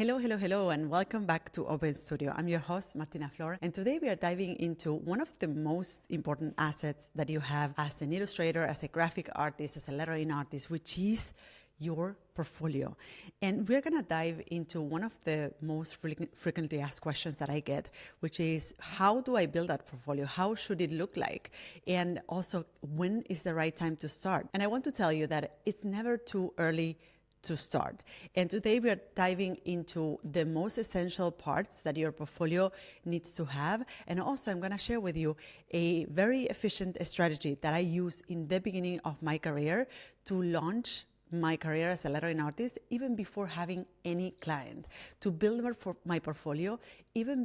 Hello, and welcome back to Open Studio. I'm your host, Martina Flor, and today we are diving into one of the most important assets that you have as an illustrator, as a graphic artist, as a lettering artist, which is your portfolio. And we're going to dive into one of the most frequently asked questions that I get, which is, how do I build that portfolio? How should it look like? And also, when is the right time to start? And I want to tell you that it's never too early to start. And today we are diving into the most essential parts that your portfolio needs to have. And also I'm going to share with you a very efficient strategy that I used in the beginning of my career to launch my career as a lettering artist, even before having any client, to build my portfolio even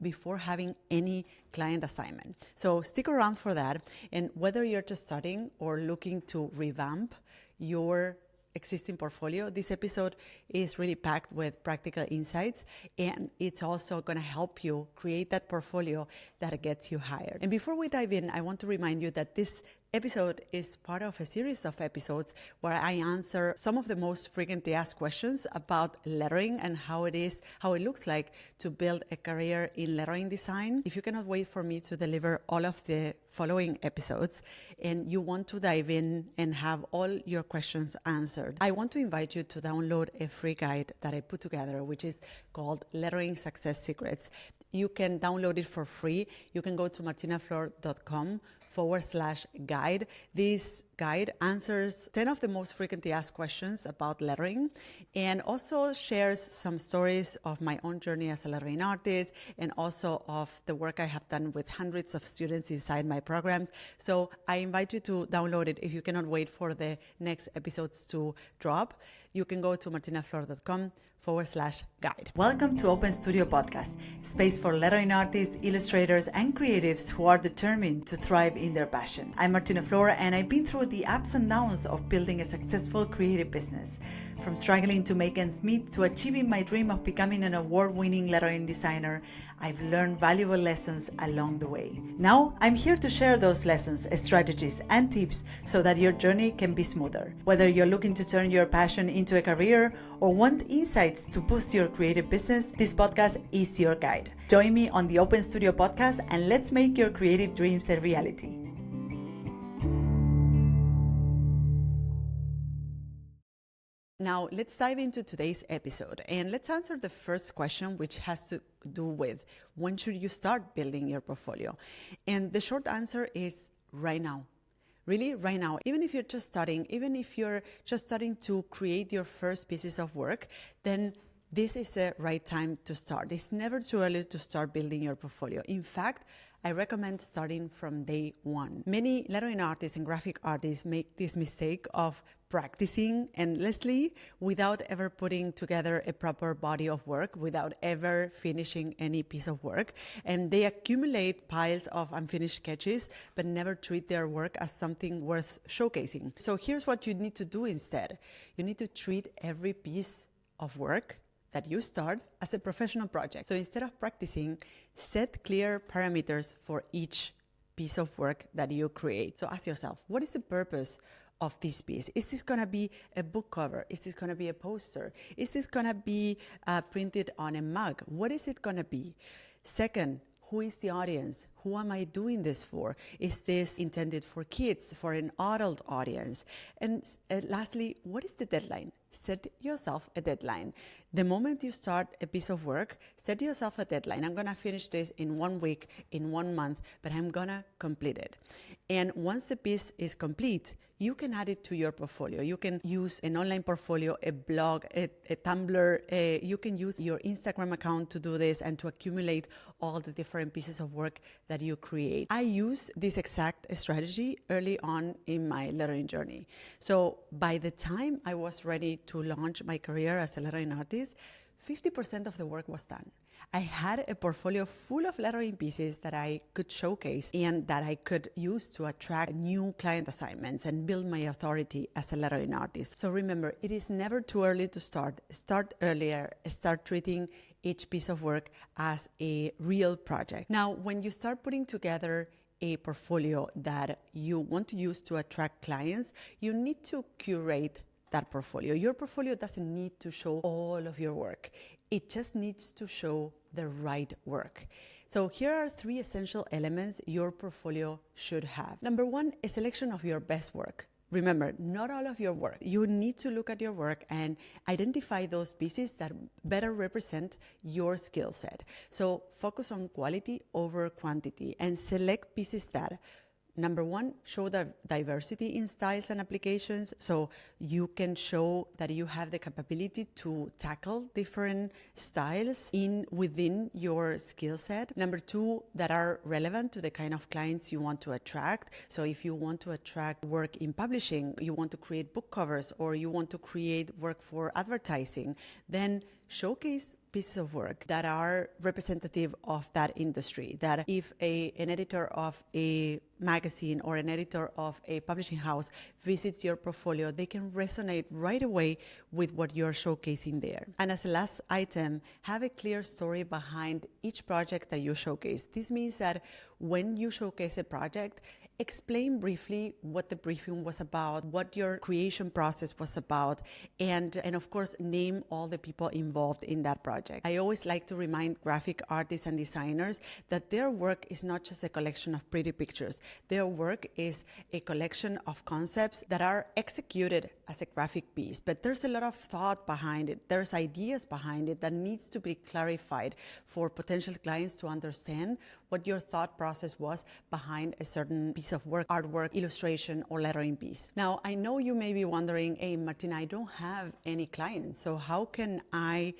before having any client assignment. So stick around for that. And whether you're just starting or looking to revamp your existing portfolio, this episode is really packed with practical insights, and it's also going to help you create that portfolio that gets you hired. And before we dive in, I want to remind you that this episode is part of a series of episodes where I answer some of the most frequently asked questions about lettering and how it looks like to build a career in lettering design. If you cannot wait for me to deliver all of the following episodes and you want to dive in and have all your questions answered, I want to invite you to download a free guide that I put together, which is called Lettering Success Secrets. You can download it for free. You can go to martinaflor.com/guide. This guide answers 10 of the most frequently asked questions about lettering and also shares some stories of my own journey as a lettering artist and also of the work I have done with hundreds of students inside my programs. So I invite you to download it. If you cannot wait for the next episodes to drop, you can go to martinaflor.com/guide. Welcome to Open Studio Podcast, space for lettering artists, illustrators, and creatives who are determined to thrive in their passion. I'm Martina Flor, and I've been through the ups and downs of building a successful creative business. From struggling to make ends meet to achieving my dream of becoming an award-winning lettering designer, I've learned valuable lessons along the way. Now, I'm here to share those lessons, strategies, and tips so that your journey can be smoother. Whether you're looking to turn your passion into a career or want insights to boost your creative business, this podcast is your guide. Join me on the Open Studio Podcast and let's make your creative dreams a reality. Now, let's dive into today's episode and let's answer the first question, which has to do with when should you start building your portfolio? And the short answer is right now. Really, right now. Even if you're just starting, even if you're just starting to create your first pieces of work, then this is the right time to start. It's never too early to start building your portfolio. In fact, I recommend starting from day one. Many lettering artists and graphic artists make this mistake of practicing endlessly without ever putting together a proper body of work, without ever finishing any piece of work. And they accumulate piles of unfinished sketches, but never treat their work as something worth showcasing. So here's what you need to do instead. You need to treat every piece of work that you start as a professional project. So instead of practicing, set clear parameters for each piece of work that you create. So ask yourself, what is the purpose of this piece? Is this going to be a book cover? Is this going to be a poster? Is this going to be printed on a mug? What is it going to be? Second, who is the audience? Who am I doing this for? Is this intended for kids, for an adult audience? And lastly, what is the deadline? Set yourself a deadline. The moment you start a piece of work, set yourself a deadline. I'm going to finish this in 1 week, in 1 month, but I'm going to complete it. And once the piece is complete, you can add it to your portfolio. You can use an online portfolio, a blog, a Tumblr. You can use your Instagram account to do this and to accumulate all the different pieces of work that you create. I used this exact strategy early on in my lettering journey. So by the time I was ready to launch my career as a lettering artist, 50% of the work was done. I had a portfolio full of lettering pieces that I could showcase and that I could use to attract new client assignments and build my authority as a lettering artist. So remember, it is never too early to start. Start earlier. Start treating each piece of work as a real project. Now, when you start putting together a portfolio that you want to use to attract clients, you need to curate that portfolio. Your portfolio doesn't need to show all of your work. It just needs to show the right work. So here are 3 essential elements your portfolio should have. Number 1, a selection of your best work. Remember, not all of your work. You need to look at your work and identify those pieces that better represent your skill set. So focus on quality over quantity and select pieces that, number 1, show the diversity in styles and applications, so you can show that you have the capability to tackle different styles within your skill set. Number 2, that are relevant to the kind of clients you want to attract. So if you want to attract work in publishing, you want to create book covers, or you want to create work for advertising, then showcase pieces of work that are representative of that industry, that if an editor of a magazine or an editor of a publishing house visits your portfolio, they can resonate right away with what you're showcasing there. And as a last item, have a clear story behind each project that you showcase. This means that when you showcase a project, explain briefly what the briefing was about, what your creation process was about, and of course, name all the people involved in that project. I always like to remind graphic artists and designers that their work is not just a collection of pretty pictures. Their work is a collection of concepts that are executed as a graphic piece, but there's a lot of thought behind it. There's ideas behind it that needs to be clarified for potential clients to understand what your thought process was behind a certain piece of work, artwork, illustration, or lettering piece. Now, I know you may be wondering, hey, Martina, I don't have any clients, so how can I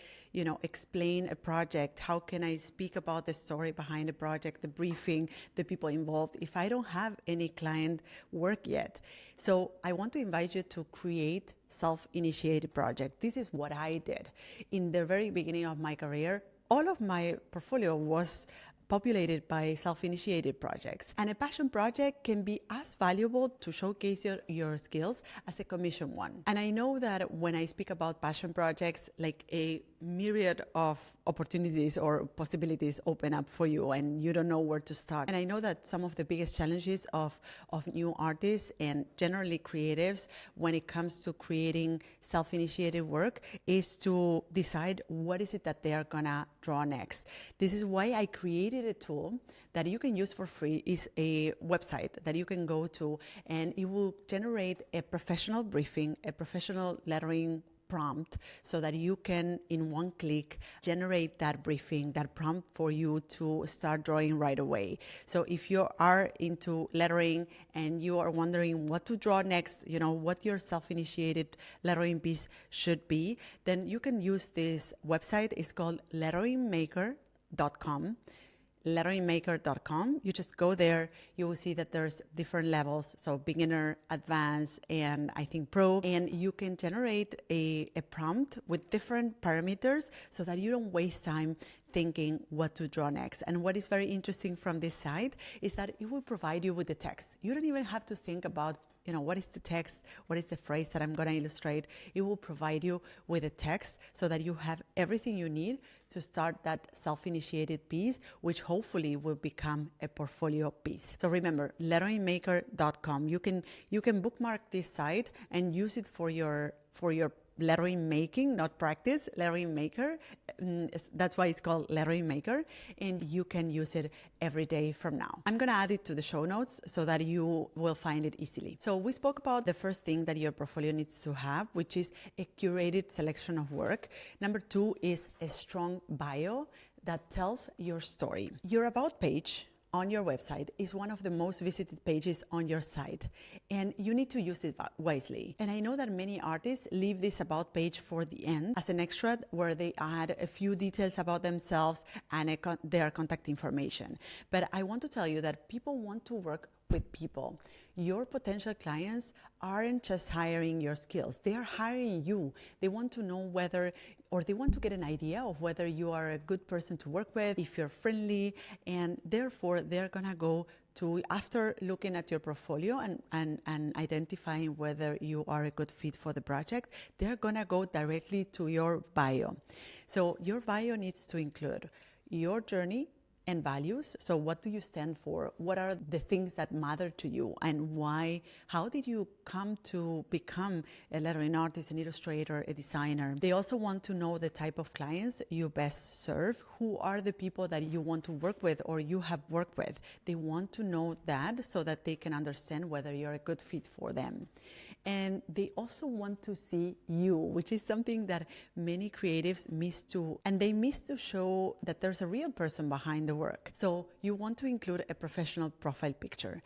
explain a project? How can I speak about the story behind the project, the briefing, the people involved, if I don't have any client work yet? So I want to invite you to create self-initiated project. This is what I did. In the very beginning of my career, all of my portfolio was populated by self-initiated projects. And a passion project can be as valuable to showcase your skills as a commission one. And I know that when I speak about passion projects, like a myriad of opportunities or possibilities open up for you and you don't know where to start. And I know that some of the biggest challenges of new artists and generally creatives when it comes to creating self-initiated work is to decide what is it that they are gonna draw next. This is why I created a tool that you can use for free. Is a website that you can go to, and it will generate a professional briefing, a professional lettering prompt, so that you can in one click generate that briefing, that prompt for you to start drawing right away. So if you are into lettering and you are wondering what to draw next, what your self-initiated lettering piece should be, then you can use this website. It's called letteringmaker.com. letteringmaker.com. You just go there, you will see that there's different levels, so beginner, advanced, and I think pro, and you can generate a prompt with different parameters so that you don't waste time thinking what to draw next. And what is very interesting from this site is that it will provide you with the text. You don't even have to think about what is the text, what is the phrase that I'm going to illustrate. It will provide you with a text so that you have everything you need to start that self-initiated piece, which hopefully will become a portfolio piece. So remember, letteringmaker.com. You can bookmark this site and use it for your lettering making, not practice, lettering maker. That's why it's called Lettering Maker, and you can use it every day from now. I'm gonna add it to the show notes so that you will find it easily. So we spoke about the first thing that your portfolio needs to have, which is a curated selection of work. Number 2 is a strong bio that tells your story. Your about page on your website is one of the most visited pages on your site, and you need to use it wisely. And I know that many artists leave this about page for the end as an extra where they add a few details about themselves and their contact information. But I want to tell you that people want to work with people. Your potential clients aren't just hiring your skills, they are hiring you. They want to know they want to get an idea of whether you are a good person to work with, if you're friendly, and therefore they're gonna go to, after looking at your portfolio and identifying whether you are a good fit for the project, they're gonna go directly to your bio. So your bio needs to include your journey, and values. So what do you stand for? What are the things that matter to you, and why? How did you come to become a lettering artist, an illustrator, a designer? They also want to know the type of clients you best serve. Who are the people that you want to work with or you have worked with? They want to know that so that they can understand whether you're a good fit for them. And they also want to see you, which is something that many creatives miss to, and they miss to show that there's a real person behind the work. So you want to include a professional profile picture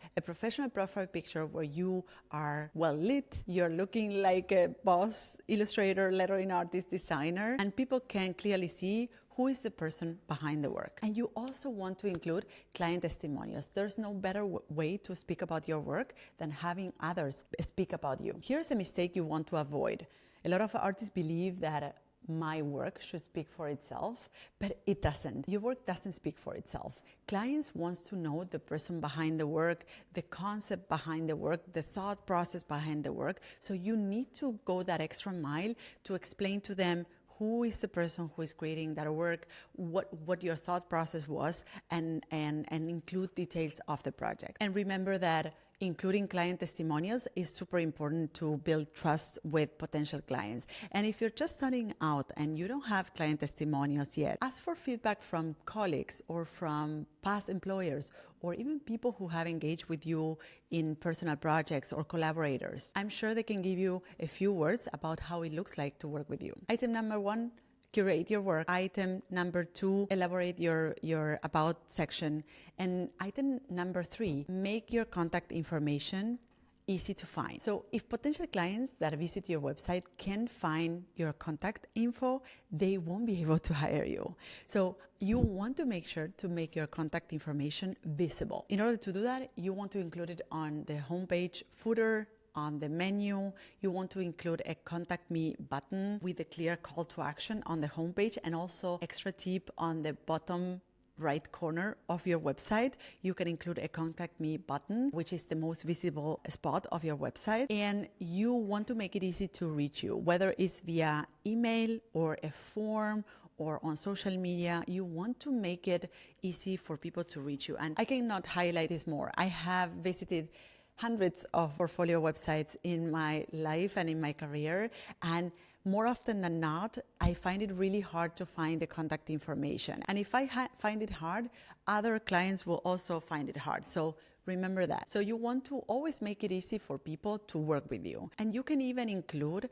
where you are well lit, you're looking like a boss, illustrator, lettering artist, designer, and people can clearly see who is the person behind the work. And you also want to include client testimonials. There's no better way to speak about your work than having others speak about you. Here's a mistake you want to avoid. A lot of artists believe that my work should speak for itself, but it doesn't. Your work doesn't speak for itself. Clients want to know the person behind the work, the concept behind the work, the thought process behind the work. So you need to go that extra mile to explain to them who is the person who is creating that work, what your thought process was, and include details of the project. And remember that including client testimonials is super important to build trust with potential clients. And if you're just starting out and you don't have client testimonials yet, ask for feedback from colleagues or from past employers or even people who have engaged with you in personal projects or collaborators. I'm sure they can give you a few words about how it looks like to work with you. Item number 1, curate your work. Item number 2, elaborate your about section. And item number 3, make your contact information easy to find. So if potential clients that visit your website can find your contact info, they won't be able to hire you. So you want to make sure to make your contact information visible. In order to do that, you want to include it on the homepage footer, on the menu. You want to include a contact me button with a clear call to action on the homepage, and also extra tip on the bottom right corner of your website. You can include a contact me button, which is the most visible spot of your website. And you want to make it easy to reach you, whether it's via email or a form or on social media. You want to make it easy for people to reach you. And I cannot highlight this more. I have visited hundreds of portfolio websites in my life and in my career, and more often than not, I find it really hard to find the contact information. And if I find it hard, other clients will also find it hard. So remember that. So you want to always make it easy for people to work with you. And you can even include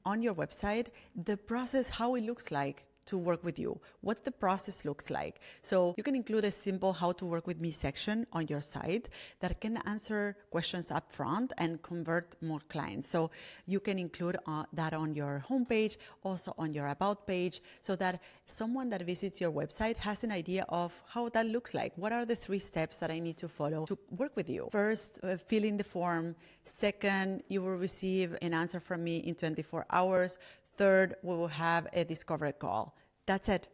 on your website the process, how it looks like to work with you, what the process looks like. So you can include a simple how to work with me section on your site that can answer questions up front and convert more clients. So you can include that on your homepage, also on your about page, so that someone that visits your website has an idea of how that looks like. What are the 3 steps that I need to follow to work with you? First, fill in the form. Second, you will receive an answer from me in 24 hours. Third, we will have a discovery call. That's it.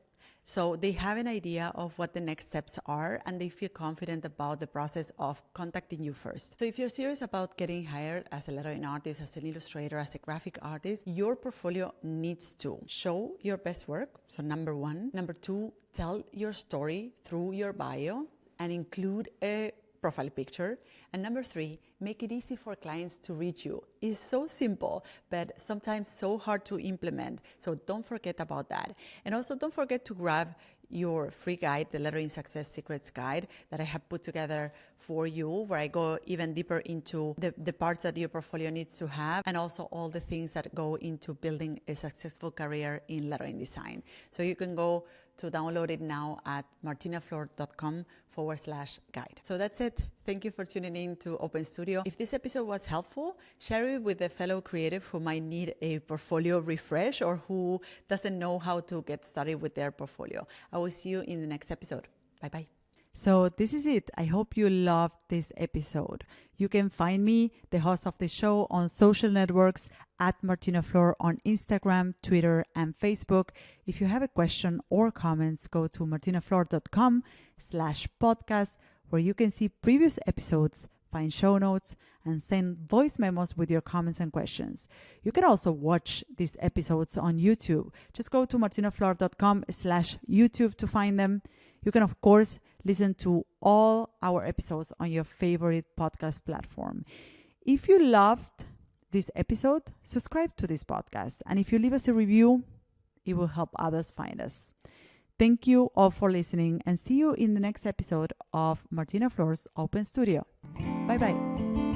So they have an idea of what the next steps are, and they feel confident about the process of contacting you first. So if you're serious about getting hired as a lettering artist, as an illustrator, as a graphic artist, your portfolio needs to show your best work. So number 1. Number 2, tell your story through your bio and include a profile picture. And number 3, make it easy for clients to reach you. It's so simple, but sometimes so hard to implement. So don't forget about that. And also don't forget to grab your free guide, the Lettering Success Secrets Guide, that I have put together for you, where I go even deeper into the parts that your portfolio needs to have, and also all the things that go into building a successful career in lettering design. So you can go to download it now at martinaflor.com/guide. So that's it. Thank you for tuning in to Open Studio. If this episode was helpful, share it with a fellow creative who might need a portfolio refresh or who doesn't know how to get started with their portfolio. I will see you in the next episode. Bye-bye. So this is it. I hope you loved this episode. You can find me, the host of the show, on social networks at Martina Flor on Instagram, Twitter, and Facebook. If you have a question or comments, go to martinaflor.com/podcast, where you can see previous episodes, find show notes, and send voice memos with your comments and questions. You can also watch these episodes on YouTube. Just go to martinaflor.com/YouTube to find them. You can, of course, listen to all our episodes on your favorite podcast platform. If you loved this episode, subscribe to this podcast. And if you leave us a review, it will help others find us. Thank you all for listening, and see you in the next episode of Martina Flor's Open Studio. Bye-bye.